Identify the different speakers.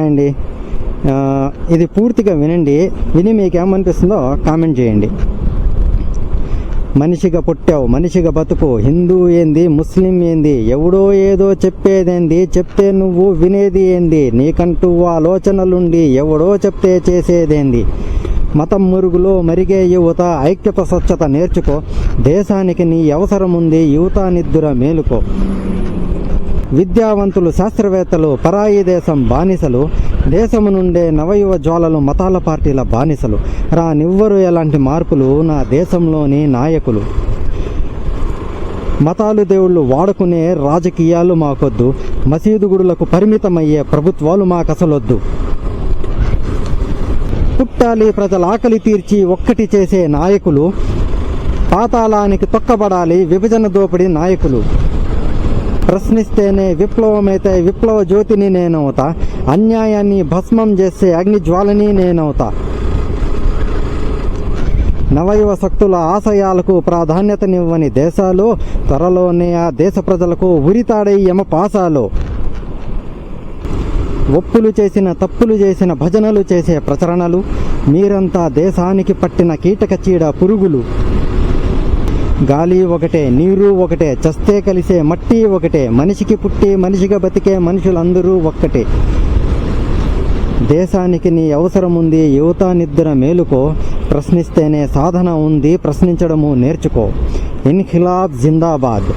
Speaker 1: ఉన్నాయండి. ఇది పూర్తిగా వినండి. విని మీకు ఏమనిపిస్తుందో కామెంట్ చేయండి. మనిషిగా పుట్టావు, మనిషిగా బతుకు, హిందూ ఏంది, ముస్లిం ఏంది, ఎవడో ఏదో చెప్పేదేంది, చెప్తే నువ్వు వినేది ఏంది, నీకంటూ ఆలోచనలుండి ఎవడో చెప్తే చేసేదేంది. మతం మురుగులో మరిగే యువత, ఐక్యత స్వచ్ఛత నేర్చుకో, దేశానికి నీ అవసరం ఉంది, యువత నిద్దుర మేలుకో. విద్యావంతులు శాస్త్రవేత్తలు పరాయి దేశం బానిసలు, దేశము నుండే నవయువ జ్వాలలు మతాల పార్టీల బానిసలు, రానివ్వరు ఎలాంటి మార్పులు నా దేశంలోని నాయకులు. మతాలు దేవుళ్ళు వాడుకునే రాజకీయాలు మాకొద్దు, మసీదు గుడులకు పరిమితమయ్యే ప్రభుత్వాలు మాకసలొద్దు. పుట్టాలి ప్రజల ఆకలి తీర్చి ఒక్కటి చేసే నాయకులు, పాతాళానికి తొక్కబడాలి విభజన దోపిడీ నాయకులు. ప్రశ్నిస్తేనే విప్లవమైతే విప్లవ జ్యోతిని నేనవుతా, అన్యాయాన్ని భస్మం చేసే అగ్ని జ్వాలని నేనవుతా. నవయువ శక్తుల ఆశయాలకు ప్రాధాన్యతనివ్వని దేశాలు త్వరలోనే ఆ దేశ ప్రజలకు ఉరితాడై యమపాసాలు. ఒప్పులు చేసిన తప్పులు చేసిన భజనలు చేసే ప్రచరణలు, మీరంతా దేశానికి పట్టిన కీటక చీడ పురుగులు. గాలి ఒకటే, నీరు ఒకటే, చస్తే కలిసే మట్టి ఒకటే, మనిషికి పుట్టి మనిషిగా బతికే మనుషులందరూ ఒక్కటే. దేశానికి నీ అవసరం ఉంది, యువత నిద్ర మేలుకో, ప్రశ్నిస్తేనే సాధన ఉంది, ప్రశ్నించడము నేర్చుకో. ఇన్ఖిలాబ్ జిందాబాద్.